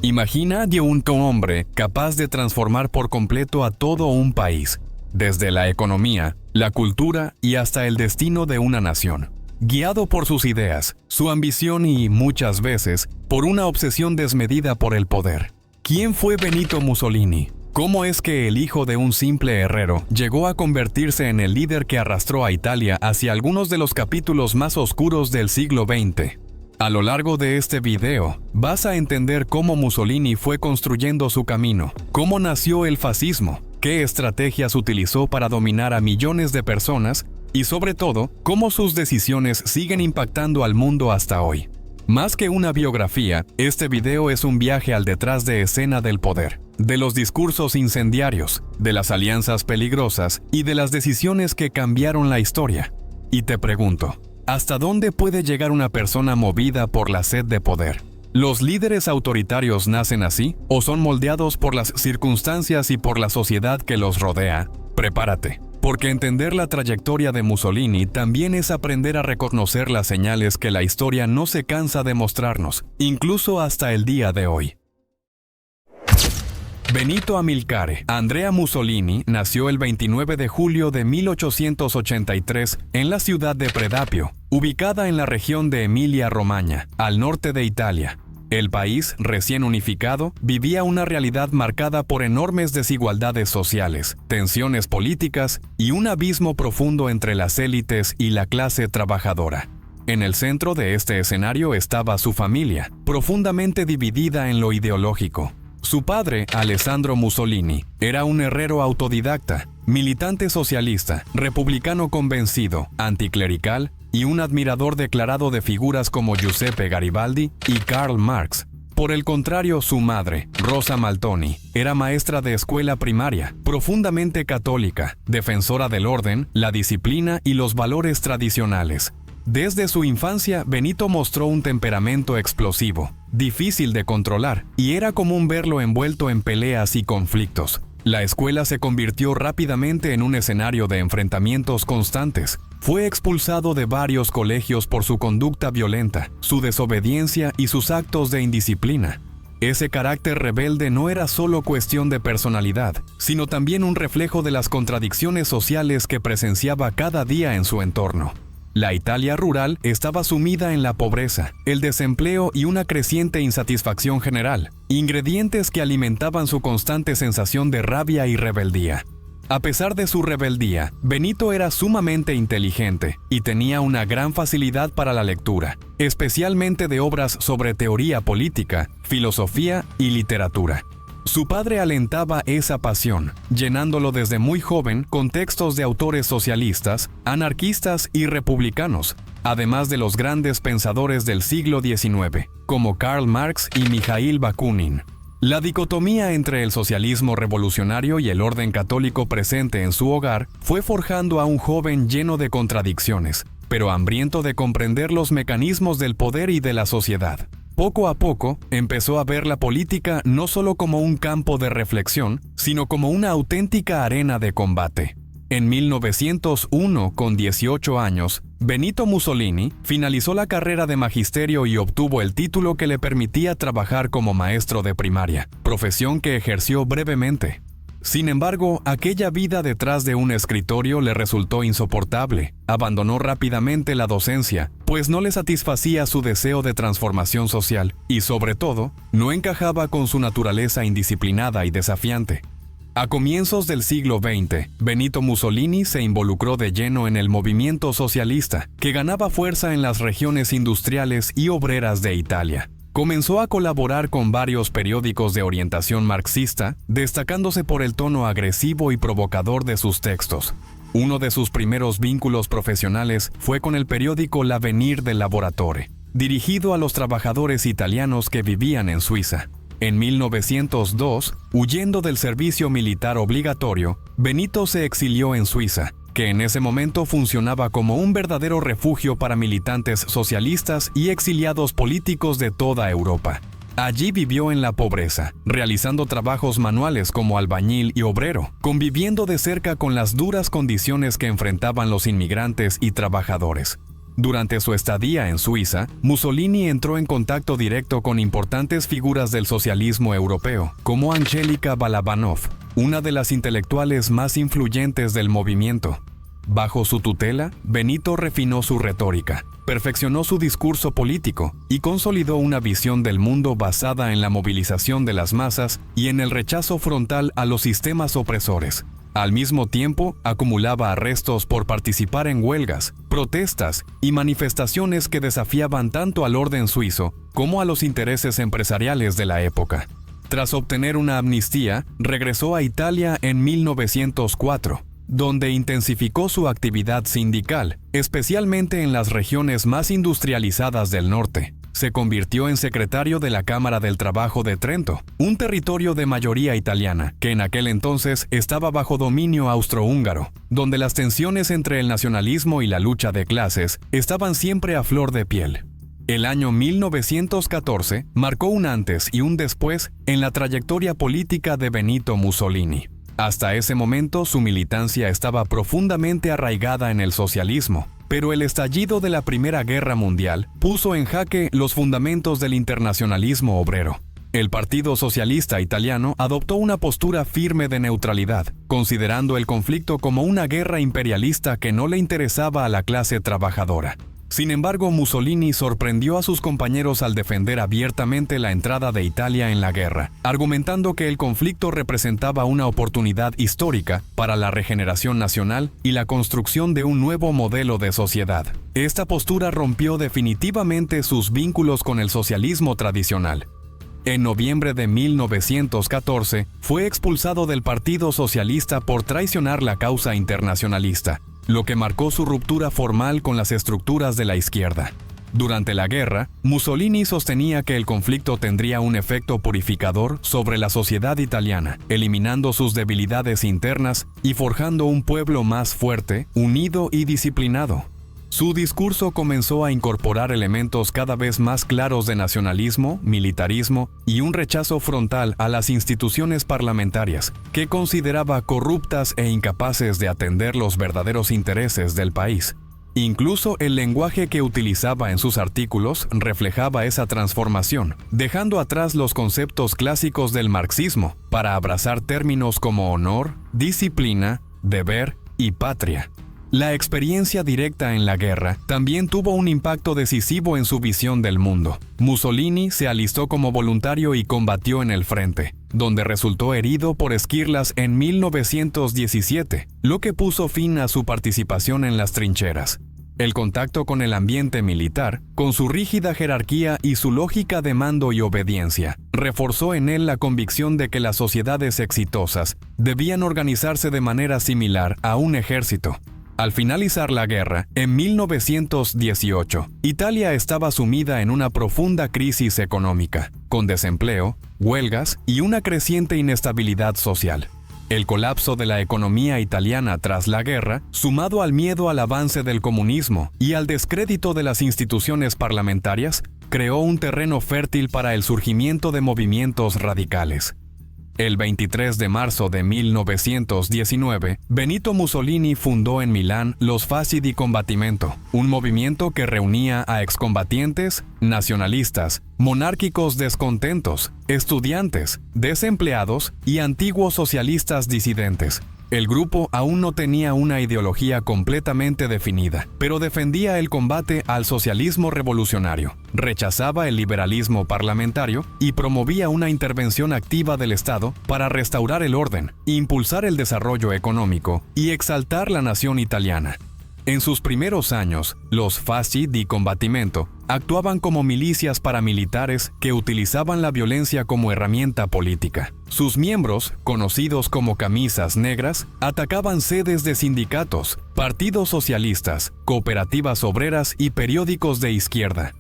Imagina de un hombre capaz de transformar por completo a todo un país, desde la economía, la cultura y hasta el destino de una nación. Guiado por sus ideas, su ambición y, muchas veces, por una obsesión desmedida por el poder. ¿Quién fue Benito Mussolini? ¿Cómo es que el hijo de un simple herrero llegó a convertirse en el líder que arrastró a Italia hacia algunos de los capítulos más oscuros del siglo XX? A lo largo de este video, vas a entender cómo Mussolini fue construyendo su camino, cómo nació el fascismo, qué estrategias utilizó para dominar a millones de personas y, sobre todo, cómo sus decisiones siguen impactando al mundo hasta hoy. Más que una biografía, este video es un viaje al detrás de escena del poder, de los discursos incendiarios, de las alianzas peligrosas y de las decisiones que cambiaron la historia. Y te pregunto, ¿hasta dónde puede llegar una persona movida por la sed de poder? ¿Los líderes autoritarios nacen así o son moldeados por las circunstancias y por la sociedad que los rodea? Prepárate, porque entender la trayectoria de Mussolini también es aprender a reconocer las señales que la historia no se cansa de mostrarnos, incluso hasta el día de hoy. Benito Amilcare Andrea Mussolini nació el 29 de julio de 1883 en la ciudad de Predappio, ubicada en la región de Emilia-Romagna, al norte de Italia. El país, recién unificado, vivía una realidad marcada por enormes desigualdades sociales, tensiones políticas y un abismo profundo entre las élites y la clase trabajadora. En el centro de este escenario estaba su familia, profundamente dividida en lo ideológico. Su padre, Alessandro Mussolini, era un herrero autodidacta, militante socialista, republicano convencido, anticlerical y un admirador declarado de figuras como Giuseppe Garibaldi y Karl Marx. Por el contrario, su madre, Rosa Maltoni, era maestra de escuela primaria, profundamente católica, defensora del orden, la disciplina y los valores tradicionales. Desde su infancia, Benito mostró un temperamento explosivo, difícil de controlar, y era común verlo envuelto en peleas y conflictos. La escuela se convirtió rápidamente en un escenario de enfrentamientos constantes. Fue expulsado de varios colegios por su conducta violenta, su desobediencia y sus actos de indisciplina. Ese carácter rebelde no era solo cuestión de personalidad, sino también un reflejo de las contradicciones sociales que presenciaba cada día en su entorno. La Italia rural estaba sumida en la pobreza, el desempleo y una creciente insatisfacción general, ingredientes que alimentaban su constante sensación de rabia y rebeldía. A pesar de su rebeldía, Benito era sumamente inteligente y tenía una gran facilidad para la lectura, especialmente de obras sobre teoría política, filosofía y literatura. Su padre alentaba esa pasión, llenándolo desde muy joven con textos de autores socialistas, anarquistas y republicanos, además de los grandes pensadores del siglo XIX, como Karl Marx y Mikhail Bakunin. La dicotomía entre el socialismo revolucionario y el orden católico presente en su hogar fue forjando a un joven lleno de contradicciones, pero hambriento de comprender los mecanismos del poder y de la sociedad. Poco a poco, empezó a ver la política no solo como un campo de reflexión, sino como una auténtica arena de combate. En 1901, con 18 años, Benito Mussolini finalizó la carrera de magisterio y obtuvo el título que le permitía trabajar como maestro de primaria, profesión que ejerció brevemente. Sin embargo, aquella vida detrás de un escritorio le resultó insoportable. Abandonó rápidamente la docencia, pues no le satisfacía su deseo de transformación social y, sobre todo, no encajaba con su naturaleza indisciplinada y desafiante. A comienzos del siglo XX, Benito Mussolini se involucró de lleno en el movimiento socialista, que ganaba fuerza en las regiones industriales y obreras de Italia. Comenzó a colaborar con varios periódicos de orientación marxista, destacándose por el tono agresivo y provocador de sus textos. Uno de sus primeros vínculos profesionales fue con el periódico L'Avvenire del Lavoratore, dirigido a los trabajadores italianos que vivían en Suiza. En 1902, huyendo del servicio militar obligatorio, Benito se exilió en Suiza, que en ese momento funcionaba como un verdadero refugio para militantes socialistas y exiliados políticos de toda Europa. Allí vivió en la pobreza, realizando trabajos manuales como albañil y obrero, conviviendo de cerca con las duras condiciones que enfrentaban los inmigrantes y trabajadores. Durante su estadía en Suiza, Mussolini entró en contacto directo con importantes figuras del socialismo europeo, como Angelica Balabanov, una de las intelectuales más influyentes del movimiento. Bajo su tutela, Benito refinó su retórica, perfeccionó su discurso político y consolidó una visión del mundo basada en la movilización de las masas y en el rechazo frontal a los sistemas opresores. Al mismo tiempo, acumulaba arrestos por participar en huelgas, protestas y manifestaciones que desafiaban tanto al orden suizo como a los intereses empresariales de la época. Tras obtener una amnistía, regresó a Italia en 1904, donde intensificó su actividad sindical, especialmente en las regiones más industrializadas del norte. Se convirtió en secretario de la Cámara del Trabajo de Trento, un territorio de mayoría italiana, que en aquel entonces estaba bajo dominio austrohúngaro, donde las tensiones entre el nacionalismo y la lucha de clases estaban siempre a flor de piel. El año 1914 marcó un antes y un después en la trayectoria política de Benito Mussolini. Hasta ese momento su militancia estaba profundamente arraigada en el socialismo, pero el estallido de la Primera Guerra Mundial puso en jaque los fundamentos del internacionalismo obrero. El Partido Socialista Italiano adoptó una postura firme de neutralidad, considerando el conflicto como una guerra imperialista que no le interesaba a la clase trabajadora. Sin embargo, Mussolini sorprendió a sus compañeros al defender abiertamente la entrada de Italia en la guerra, argumentando que el conflicto representaba una oportunidad histórica para la regeneración nacional y la construcción de un nuevo modelo de sociedad. Esta postura rompió definitivamente sus vínculos con el socialismo tradicional. En noviembre de 1914, fue expulsado del Partido Socialista por traicionar la causa internacionalista, lo que marcó su ruptura formal con las estructuras de la izquierda. Durante la guerra, Mussolini sostenía que el conflicto tendría un efecto purificador sobre la sociedad italiana, eliminando sus debilidades internas y forjando un pueblo más fuerte, unido y disciplinado. Su discurso comenzó a incorporar elementos cada vez más claros de nacionalismo, militarismo y un rechazo frontal a las instituciones parlamentarias, que consideraba corruptas e incapaces de atender los verdaderos intereses del país. Incluso el lenguaje que utilizaba en sus artículos reflejaba esa transformación, dejando atrás los conceptos clásicos del marxismo para abrazar términos como honor, disciplina, deber y patria. La experiencia directa en la guerra también tuvo un impacto decisivo en su visión del mundo. Mussolini se alistó como voluntario y combatió en el frente, donde resultó herido por esquirlas en 1917, lo que puso fin a su participación en las trincheras. El contacto con el ambiente militar, con su rígida jerarquía y su lógica de mando y obediencia, reforzó en él la convicción de que las sociedades exitosas debían organizarse de manera similar a un ejército. Al finalizar la guerra, en 1918, Italia estaba sumida en una profunda crisis económica, con desempleo, huelgas y una creciente inestabilidad social. El colapso de la economía italiana tras la guerra, sumado al miedo al avance del comunismo y al descrédito de las instituciones parlamentarias, creó un terreno fértil para el surgimiento de movimientos radicales. El 23 de marzo de 1919, Benito Mussolini fundó en Milán los Fasci di Combattimento, un movimiento que reunía a excombatientes, nacionalistas, monárquicos descontentos, estudiantes, desempleados y antiguos socialistas disidentes. El grupo aún no tenía una ideología completamente definida, pero defendía el combate al socialismo revolucionario, rechazaba el liberalismo parlamentario y promovía una intervención activa del Estado para restaurar el orden, impulsar el desarrollo económico y exaltar la nación italiana. En sus primeros años, los Fasci di Combattimento actuaban como milicias paramilitares que utilizaban la violencia como herramienta política. Sus miembros, conocidos como camisas negras, atacaban sedes de sindicatos, partidos socialistas, cooperativas obreras y periódicos de izquierda.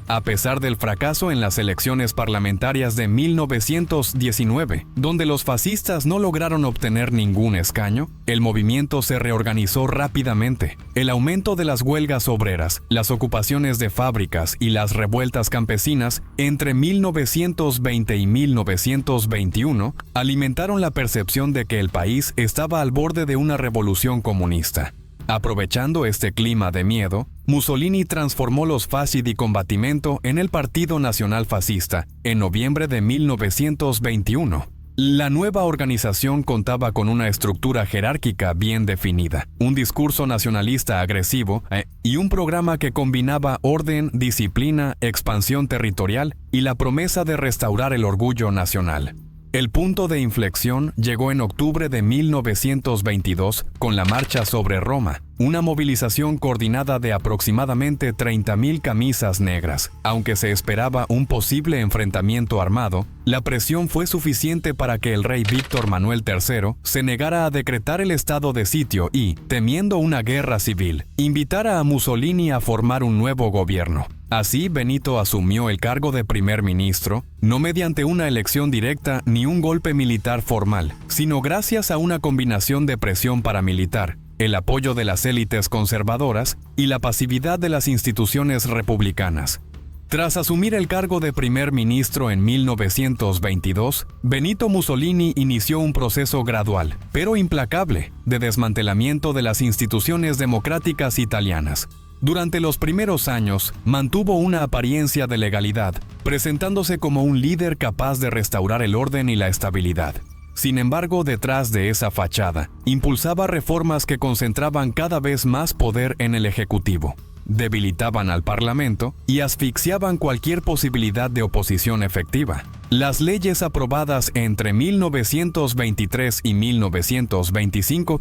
A pesar del fracaso en las elecciones parlamentarias de 1919, donde los fascistas no lograron obtener ningún escaño, el movimiento se reorganizó rápidamente. El aumento de las huelgas obreras, las ocupaciones de fábricas y las revueltas campesinas entre 1920 y 1921 alimentaron la percepción de que el país estaba al borde de una revolución comunista. Aprovechando este clima de miedo, Mussolini transformó los Fasci di Combattimento en el Partido Nacional Fascista en noviembre de 1921. La nueva organización contaba con una estructura jerárquica bien definida, un discurso nacionalista agresivo y un programa que combinaba orden, disciplina, expansión territorial y la promesa de restaurar el orgullo nacional. El punto de inflexión llegó en octubre de 1922 con la Marcha sobre Roma, una movilización coordinada de aproximadamente 30.000 camisas negras. Aunque se esperaba un posible enfrentamiento armado, la presión fue suficiente para que el rey Víctor Manuel III se negara a decretar el estado de sitio y, temiendo una guerra civil, invitara a Mussolini a formar un nuevo gobierno. Así, Benito asumió el cargo de primer ministro, no mediante una elección directa ni un golpe militar formal, sino gracias a una combinación de presión paramilitar, el apoyo de las élites conservadoras y la pasividad de las instituciones republicanas. Tras asumir el cargo de primer ministro en 1922, Benito Mussolini inició un proceso gradual, pero implacable, de desmantelamiento de las instituciones democráticas italianas. Durante los primeros años, mantuvo una apariencia de legalidad, presentándose como un líder capaz de restaurar el orden y la estabilidad. Sin embargo, detrás de esa fachada, impulsaba reformas que concentraban cada vez más poder en el Ejecutivo, debilitaban al Parlamento y asfixiaban cualquier posibilidad de oposición efectiva. Las leyes aprobadas entre 1923 y 1925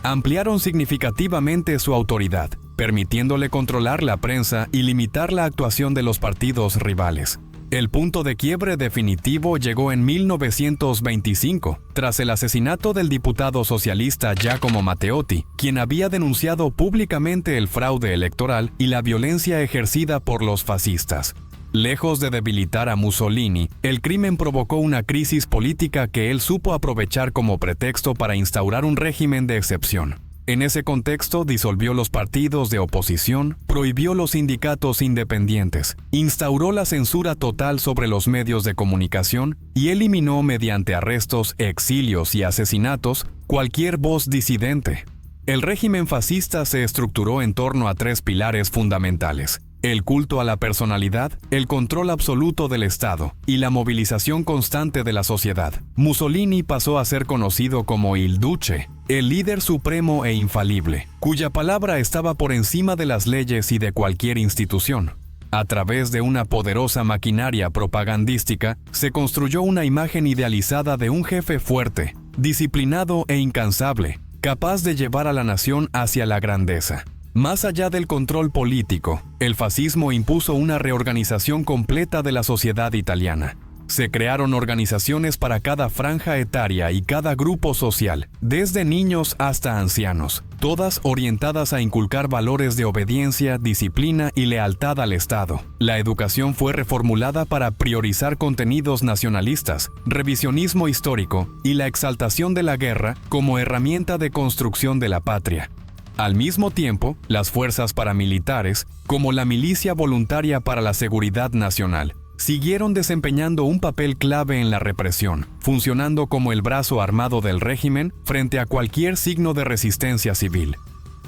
ampliaron significativamente su autoridad, permitiéndole controlar la prensa y limitar la actuación de los partidos rivales. El punto de quiebre definitivo llegó en 1925, tras el asesinato del diputado socialista Giacomo Matteotti, quien había denunciado públicamente el fraude electoral y la violencia ejercida por los fascistas. Lejos de debilitar a Mussolini, el crimen provocó una crisis política que él supo aprovechar como pretexto para instaurar un régimen de excepción. En ese contexto, disolvió los partidos de oposición, prohibió los sindicatos independientes, instauró la censura total sobre los medios de comunicación y eliminó mediante arrestos, exilios y asesinatos cualquier voz disidente. El régimen fascista se estructuró en torno a tres pilares fundamentales: el culto a la personalidad, el control absoluto del Estado y la movilización constante de la sociedad. Mussolini pasó a ser conocido como Il Duce, el líder supremo e infalible, cuya palabra estaba por encima de las leyes y de cualquier institución. A través de una poderosa maquinaria propagandística, se construyó una imagen idealizada de un jefe fuerte, disciplinado e incansable, capaz de llevar a la nación hacia la grandeza. Más allá del control político, el fascismo impuso una reorganización completa de la sociedad italiana. Se crearon organizaciones para cada franja etaria y cada grupo social, desde niños hasta ancianos, todas orientadas a inculcar valores de obediencia, disciplina y lealtad al Estado. La educación fue reformulada para priorizar contenidos nacionalistas, revisionismo histórico y la exaltación de la guerra como herramienta de construcción de la patria. Al mismo tiempo, las fuerzas paramilitares, como la Milicia Voluntaria para la Seguridad Nacional, siguieron desempeñando un papel clave en la represión, funcionando como el brazo armado del régimen frente a cualquier signo de resistencia civil.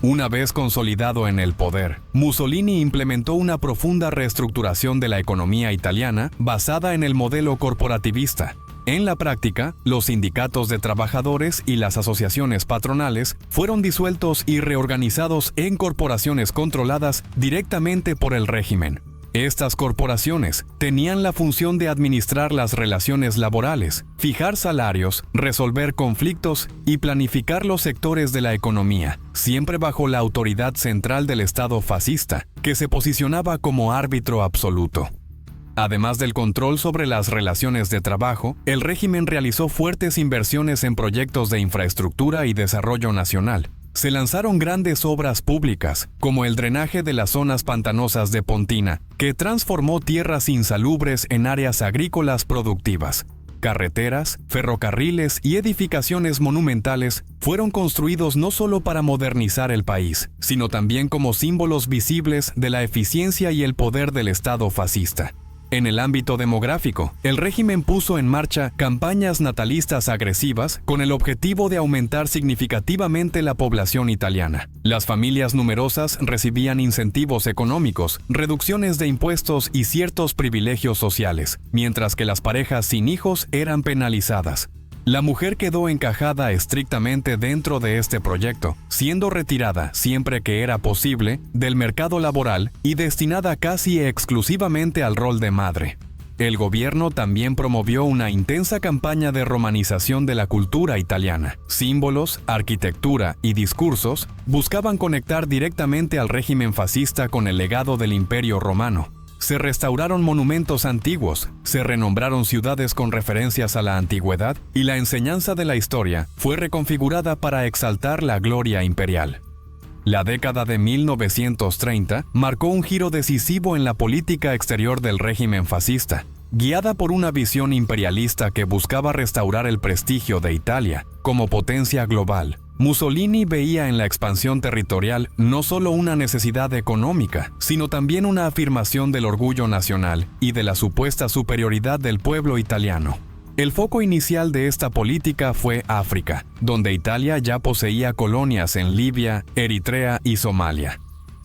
Una vez consolidado en el poder, Mussolini implementó una profunda reestructuración de la economía italiana basada en el modelo corporativista. En la práctica, los sindicatos de trabajadores y las asociaciones patronales fueron disueltos y reorganizados en corporaciones controladas directamente por el régimen. Estas corporaciones tenían la función de administrar las relaciones laborales, fijar salarios, resolver conflictos y planificar los sectores de la economía, siempre bajo la autoridad central del Estado fascista, que se posicionaba como árbitro absoluto. Además del control sobre las relaciones de trabajo, el régimen realizó fuertes inversiones en proyectos de infraestructura y desarrollo nacional. Se lanzaron grandes obras públicas, como el drenaje de las zonas pantanosas de Pontina, que transformó tierras insalubres en áreas agrícolas productivas. Carreteras, ferrocarriles y edificaciones monumentales fueron construidos no solo para modernizar el país, sino también como símbolos visibles de la eficiencia y el poder del Estado fascista. En el ámbito demográfico, el régimen puso en marcha campañas natalistas agresivas con el objetivo de aumentar significativamente la población italiana. Las familias numerosas recibían incentivos económicos, reducciones de impuestos y ciertos privilegios sociales, mientras que las parejas sin hijos eran penalizadas. La mujer quedó encajada estrictamente dentro de este proyecto, siendo retirada siempre que era posible del mercado laboral y destinada casi exclusivamente al rol de madre. El gobierno también promovió una intensa campaña de romanización de la cultura italiana. Símbolos, arquitectura y discursos buscaban conectar directamente al régimen fascista con el legado del Imperio Romano. Se restauraron monumentos antiguos, se renombraron ciudades con referencias a la antigüedad y la enseñanza de la historia fue reconfigurada para exaltar la gloria imperial. La década de 1930 marcó un giro decisivo en la política exterior del régimen fascista, guiada por una visión imperialista que buscaba restaurar el prestigio de Italia como potencia global. Mussolini veía en la expansión territorial no solo una necesidad económica, sino también una afirmación del orgullo nacional y de la supuesta superioridad del pueblo italiano. El foco inicial de esta política fue África, donde Italia ya poseía colonias en Libia, Eritrea y Somalia.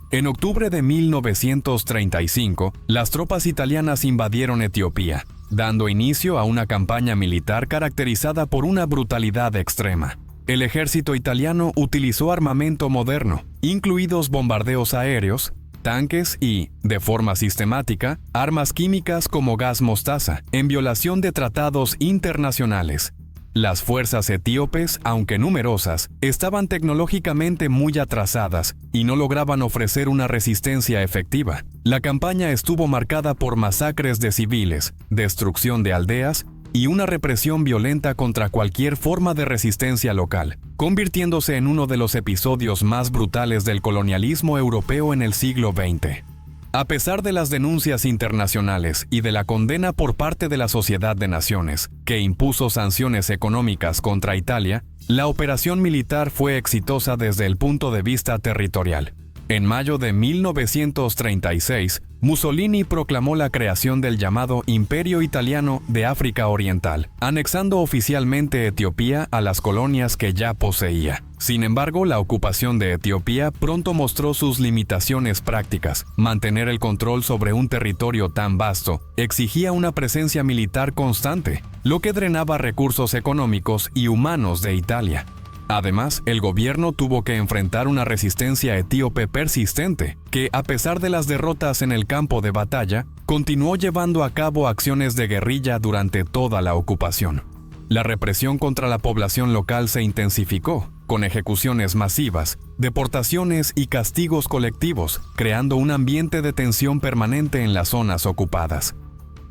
En octubre de 1935, las tropas italianas invadieron Etiopía, dando inicio a una campaña militar caracterizada por una brutalidad extrema. El ejército italiano utilizó armamento moderno, incluidos bombardeos aéreos, tanques y, de forma sistemática, armas químicas como gas mostaza, en violación de tratados internacionales. Las fuerzas etíopes, aunque numerosas, estaban tecnológicamente muy atrasadas y no lograban ofrecer una resistencia efectiva. La campaña estuvo marcada por masacres de civiles, destrucción de aldeas y una represión violenta contra cualquier forma de resistencia local, convirtiéndose en uno de los episodios más brutales del colonialismo europeo en el siglo XX. A pesar de las denuncias internacionales y de la condena por parte de la Sociedad de Naciones, que impuso sanciones económicas contra Italia, la operación militar fue exitosa desde el punto de vista territorial. En mayo de 1936, Mussolini proclamó la creación del llamado Imperio Italiano de África Oriental, anexando oficialmente Etiopía a las colonias que ya poseía. Sin embargo, la ocupación de Etiopía pronto mostró sus limitaciones prácticas. Mantener el control sobre un territorio tan vasto exigía una presencia militar constante, lo que drenaba recursos económicos y humanos de Italia. Además, el gobierno tuvo que enfrentar una resistencia etíope persistente, que, a pesar de las derrotas en el campo de batalla, continuó llevando a cabo acciones de guerrilla durante toda la ocupación. La represión contra la población local se intensificó, con ejecuciones masivas, deportaciones y castigos colectivos, creando un ambiente de tensión permanente en las zonas ocupadas.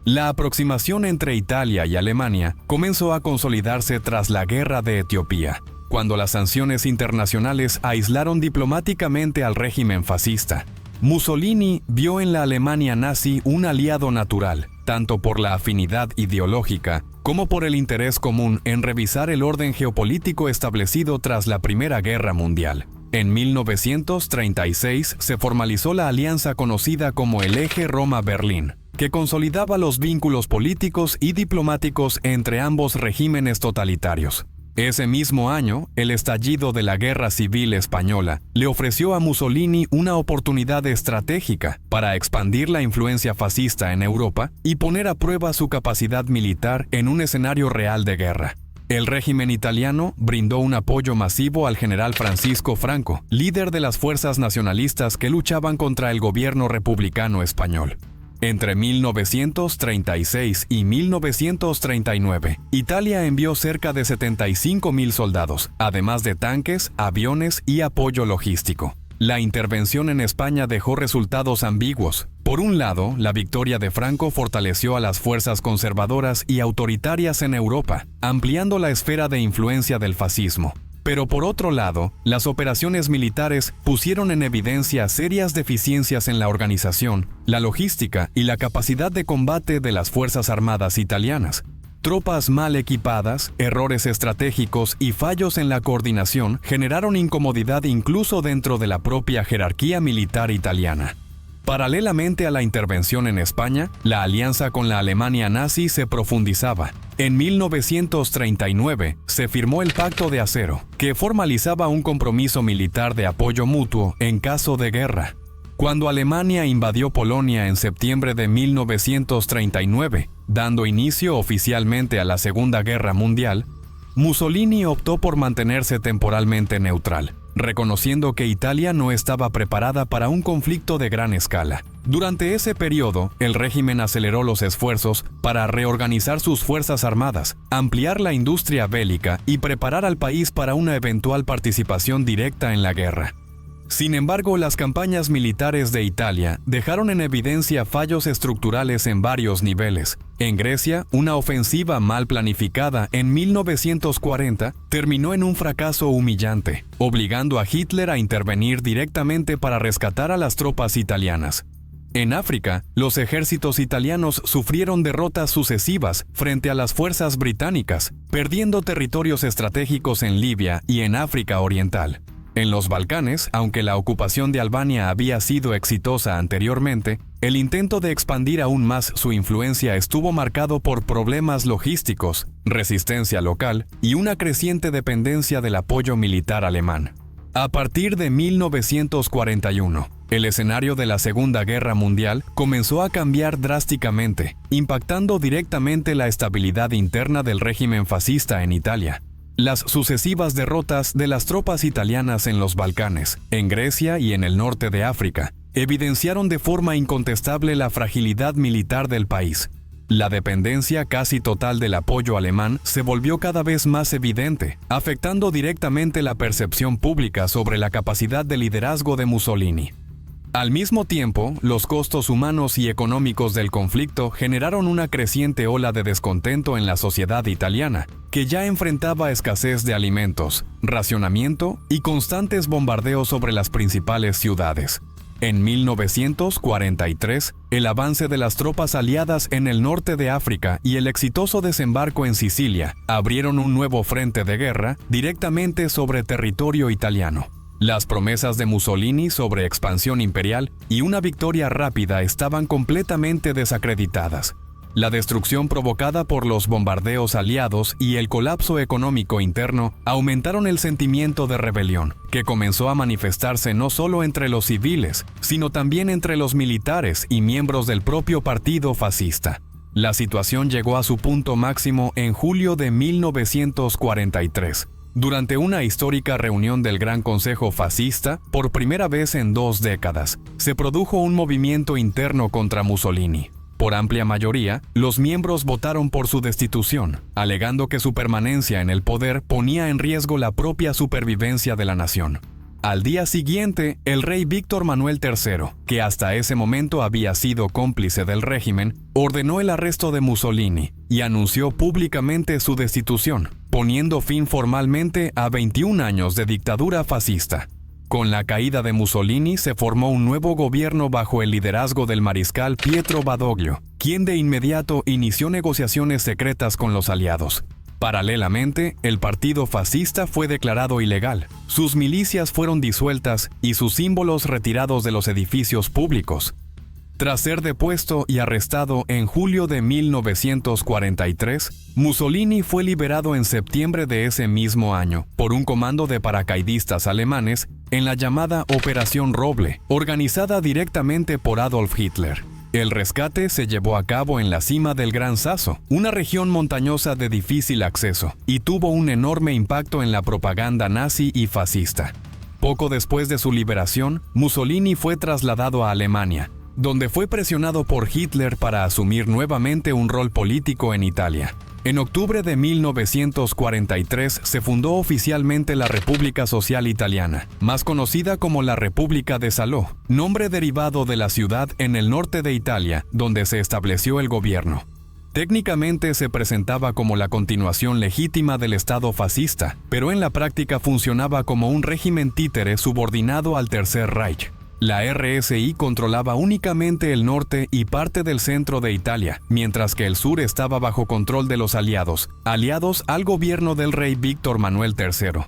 La aproximación entre Italia y Alemania comenzó a consolidarse tras la Guerra de Etiopía, cuando las sanciones internacionales aislaron diplomáticamente al régimen fascista. Mussolini vio en la Alemania nazi un aliado natural, tanto por la afinidad ideológica como por el interés común en revisar el orden geopolítico establecido tras la Primera Guerra Mundial. En 1936 se formalizó la alianza conocida como el Eje Roma-Berlín, que consolidaba los vínculos políticos y diplomáticos entre ambos regímenes totalitarios. Ese mismo año, el estallido de la Guerra Civil Española le ofreció a Mussolini una oportunidad estratégica para expandir la influencia fascista en Europa y poner a prueba su capacidad militar en un escenario real de guerra. El régimen italiano brindó un apoyo masivo al general Francisco Franco, líder de las fuerzas nacionalistas que luchaban contra el gobierno republicano español. Entre 1936 y 1939, Italia envió cerca de 75,000 soldados, además de tanques, aviones y apoyo logístico. La intervención en España dejó resultados ambiguos. Por un lado, la victoria de Franco fortaleció a las fuerzas conservadoras y autoritarias en Europa, ampliando la esfera de influencia del fascismo. Pero por otro lado, las operaciones militares pusieron en evidencia serias deficiencias en la organización, la logística y la capacidad de combate de las Fuerzas Armadas italianas. Tropas mal equipadas, errores estratégicos y fallos en la coordinación generaron incomodidad incluso dentro de la propia jerarquía militar italiana. Paralelamente a la intervención en España, la alianza con la Alemania nazi se profundizaba. En 1939 se firmó el Pacto de Acero, que formalizaba un compromiso militar de apoyo mutuo en caso de guerra. Cuando Alemania invadió Polonia en septiembre de 1939, dando inicio oficialmente a la Segunda Guerra Mundial, Mussolini optó por mantenerse temporalmente neutral, reconociendo que Italia no estaba preparada para un conflicto de gran escala. Durante ese periodo, el régimen aceleró los esfuerzos para reorganizar sus fuerzas armadas, ampliar la industria bélica y preparar al país para una eventual participación directa en la guerra. Sin embargo, las campañas militares de Italia dejaron en evidencia fallos estructurales en varios niveles. En Grecia, una ofensiva mal planificada en 1940 terminó en un fracaso humillante, obligando a Hitler a intervenir directamente para rescatar a las tropas italianas. En África, los ejércitos italianos sufrieron derrotas sucesivas frente a las fuerzas británicas, perdiendo territorios estratégicos en Libia y en África Oriental. En los Balcanes, aunque la ocupación de Albania había sido exitosa anteriormente, el intento de expandir aún más su influencia estuvo marcado por problemas logísticos, resistencia local y una creciente dependencia del apoyo militar alemán. A partir de 1941, el escenario de la Segunda Guerra Mundial comenzó a cambiar drásticamente, impactando directamente la estabilidad interna del régimen fascista en Italia. Las sucesivas derrotas de las tropas italianas en los Balcanes, en Grecia y en el norte de África, evidenciaron de forma incontestable la fragilidad militar del país. La dependencia casi total del apoyo alemán se volvió cada vez más evidente, afectando directamente la percepción pública sobre la capacidad de liderazgo de Mussolini. Al mismo tiempo, los costos humanos y económicos del conflicto generaron una creciente ola de descontento en la sociedad italiana, que ya enfrentaba escasez de alimentos, racionamiento y constantes bombardeos sobre las principales ciudades. En 1943, el avance de las tropas aliadas en el norte de África y el exitoso desembarco en Sicilia abrieron un nuevo frente de guerra directamente sobre territorio italiano. Las promesas de Mussolini sobre expansión imperial y una victoria rápida estaban completamente desacreditadas. La destrucción provocada por los bombardeos aliados y el colapso económico interno aumentaron el sentimiento de rebelión, que comenzó a manifestarse no solo entre los civiles, sino también entre los militares y miembros del propio partido fascista. La situación llegó a su punto máximo en julio de 1943. Durante una histórica reunión del Gran Consejo Fascista, por primera vez en 2 décadas, se produjo un movimiento interno contra Mussolini. Por amplia mayoría, los miembros votaron por su destitución, alegando que su permanencia en el poder ponía en riesgo la propia supervivencia de la nación. Al día siguiente, el rey Víctor Manuel III, que hasta ese momento había sido cómplice del régimen, ordenó el arresto de Mussolini y anunció públicamente su destitución, poniendo fin formalmente a 21 años de dictadura fascista. Con la caída de Mussolini se formó un nuevo gobierno bajo el liderazgo del mariscal Pietro Badoglio, quien de inmediato inició negociaciones secretas con los aliados. Paralelamente, el partido fascista fue declarado ilegal, sus milicias fueron disueltas y sus símbolos retirados de los edificios públicos. Tras ser depuesto y arrestado en julio de 1943, Mussolini fue liberado en septiembre de ese mismo año por un comando de paracaidistas alemanes en la llamada Operación Roble, organizada directamente por Adolf Hitler. El rescate se llevó a cabo en la cima del Gran Sasso, una región montañosa de difícil acceso, y tuvo un enorme impacto en la propaganda nazi y fascista. Poco después de su liberación, Mussolini fue trasladado a Alemania, donde fue presionado por Hitler para asumir nuevamente un rol político en Italia. En octubre de 1943 se fundó oficialmente la República Social Italiana, más conocida como la República de Salò, nombre derivado de la ciudad en el norte de Italia, donde se estableció el gobierno. Técnicamente se presentaba como la continuación legítima del Estado fascista, pero en la práctica funcionaba como un régimen títere subordinado al Tercer Reich. La RSI controlaba únicamente el norte y parte del centro de Italia, mientras que el sur estaba bajo control de los aliados al gobierno del rey Víctor Manuel III.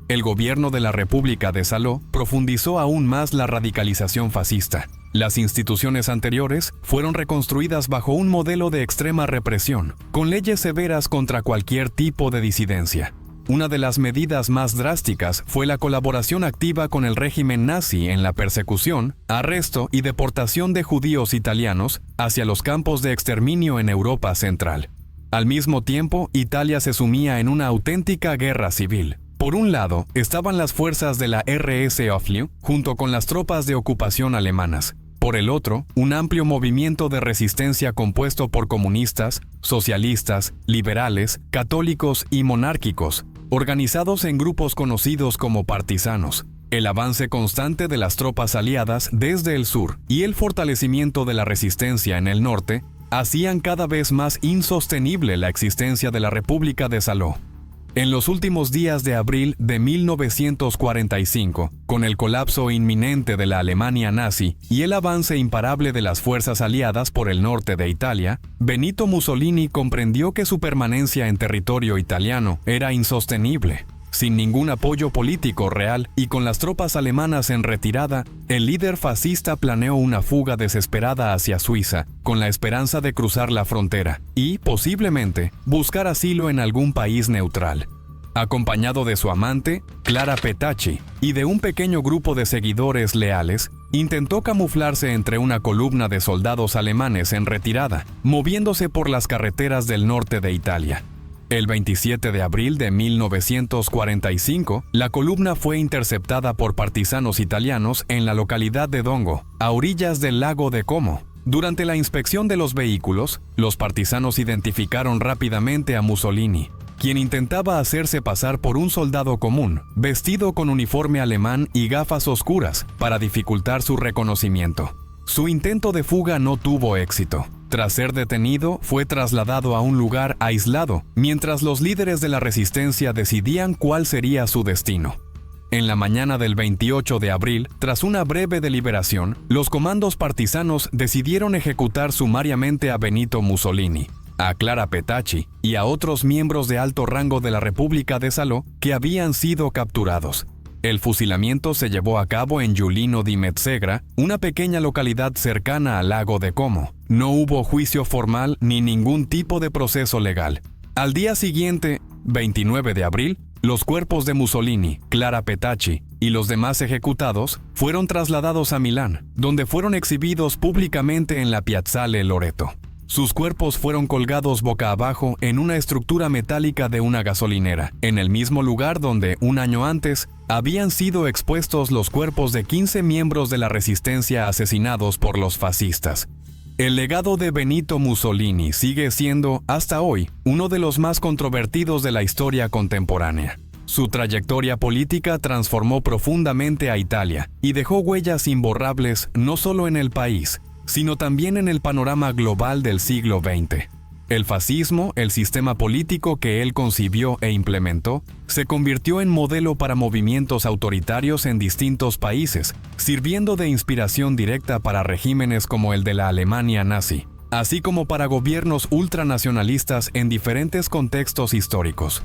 El gobierno de la República de Salò profundizó aún más la radicalización fascista. Las instituciones anteriores fueron reconstruidas bajo un modelo de extrema represión, con leyes severas contra cualquier tipo de disidencia. Una de las medidas más drásticas fue la colaboración activa con el régimen nazi en la persecución, arresto y deportación de judíos italianos hacia los campos de exterminio en Europa Central. Al mismo tiempo, Italia se sumía en una auténtica guerra civil. Por un lado, estaban las fuerzas de la RS-Auflehr junto con las tropas de ocupación alemanas. Por el otro, un amplio movimiento de resistencia compuesto por comunistas, socialistas, liberales, católicos y monárquicos, organizados en grupos conocidos como partisanos. El avance constante de las tropas aliadas desde el sur y el fortalecimiento de la resistencia en el norte hacían cada vez más insostenible la existencia de la República de Saló. En los últimos días de abril de 1945, con el colapso inminente de la Alemania nazi y el avance imparable de las fuerzas aliadas por el norte de Italia, Benito Mussolini comprendió que su permanencia en territorio italiano era insostenible. Sin ningún apoyo político real y con las tropas alemanas en retirada, el líder fascista planeó una fuga desesperada hacia Suiza, con la esperanza de cruzar la frontera y, posiblemente, buscar asilo en algún país neutral. Acompañado de su amante, Clara Petacci, y de un pequeño grupo de seguidores leales, intentó camuflarse entre una columna de soldados alemanes en retirada, moviéndose por las carreteras del norte de Italia. El 27 de abril de 1945, la columna fue interceptada por partisanos italianos en la localidad de Dongo, a orillas del lago de Como. Durante la inspección de los vehículos, los partisanos identificaron rápidamente a Mussolini, quien intentaba hacerse pasar por un soldado común, vestido con uniforme alemán y gafas oscuras, para dificultar su reconocimiento. Su intento de fuga no tuvo éxito. Tras ser detenido, fue trasladado a un lugar aislado, mientras los líderes de la resistencia decidían cuál sería su destino. En la mañana del 28 de abril, tras una breve deliberación, los comandos partisanos decidieron ejecutar sumariamente a Benito Mussolini, a Clara Petacci y a otros miembros de alto rango de la República de Salò que habían sido capturados. El fusilamiento se llevó a cabo en Giulino di Mezzegra, una pequeña localidad cercana al lago de Como. No hubo juicio formal ni ningún tipo de proceso legal. Al día siguiente, 29 de abril, los cuerpos de Mussolini, Clara Petacci y los demás ejecutados fueron trasladados a Milán, donde fueron exhibidos públicamente en la Piazzale Loreto. Sus cuerpos fueron colgados boca abajo en una estructura metálica de una gasolinera, en el mismo lugar donde, un año antes, habían sido expuestos los cuerpos de 15 miembros de la resistencia asesinados por los fascistas. El legado de Benito Mussolini sigue siendo, hasta hoy, uno de los más controvertidos de la historia contemporánea. Su trayectoria política transformó profundamente a Italia y dejó huellas imborrables no solo en el país, sino también en el panorama global del siglo XX. El fascismo, el sistema político que él concibió e implementó, se convirtió en modelo para movimientos autoritarios en distintos países, sirviendo de inspiración directa para regímenes como el de la Alemania nazi, así como para gobiernos ultranacionalistas en diferentes contextos históricos.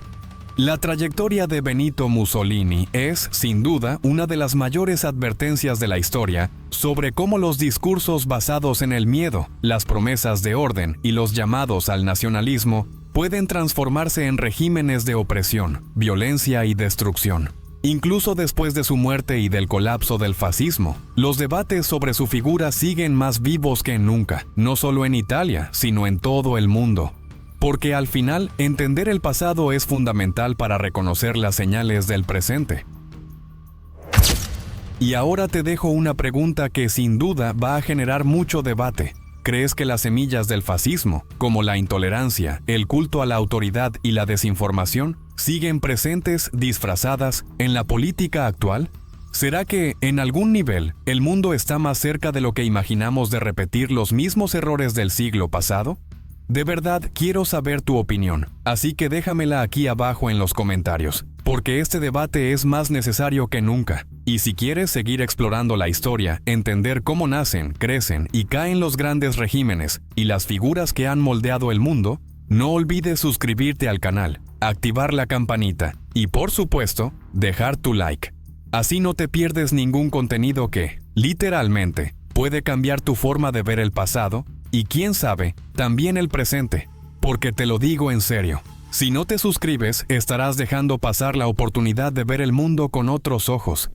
La trayectoria de Benito Mussolini es, sin duda, una de las mayores advertencias de la historia sobre cómo los discursos basados en el miedo, las promesas de orden y los llamados al nacionalismo pueden transformarse en regímenes de opresión, violencia y destrucción. Incluso después de su muerte y del colapso del fascismo, los debates sobre su figura siguen más vivos que nunca, no solo en Italia, sino en todo el mundo. Porque al final, entender el pasado es fundamental para reconocer las señales del presente. Y ahora te dejo una pregunta que sin duda va a generar mucho debate. ¿Crees que las semillas del fascismo, como la intolerancia, el culto a la autoridad y la desinformación, siguen presentes, disfrazadas, en la política actual? ¿Será que, en algún nivel, el mundo está más cerca de lo que imaginamos de repetir los mismos errores del siglo pasado? De verdad quiero saber tu opinión, así que déjamela aquí abajo en los comentarios, porque este debate es más necesario que nunca. Y si quieres seguir explorando la historia, entender cómo nacen, crecen y caen los grandes regímenes y las figuras que han moldeado el mundo, no olvides suscribirte al canal, activar la campanita y, por supuesto, dejar tu like. Así no te pierdes ningún contenido que, literalmente, puede cambiar tu forma de ver el pasado y, quién sabe, también el presente. Porque te lo digo en serio, si no te suscribes, estarás dejando pasar la oportunidad de ver el mundo con otros ojos.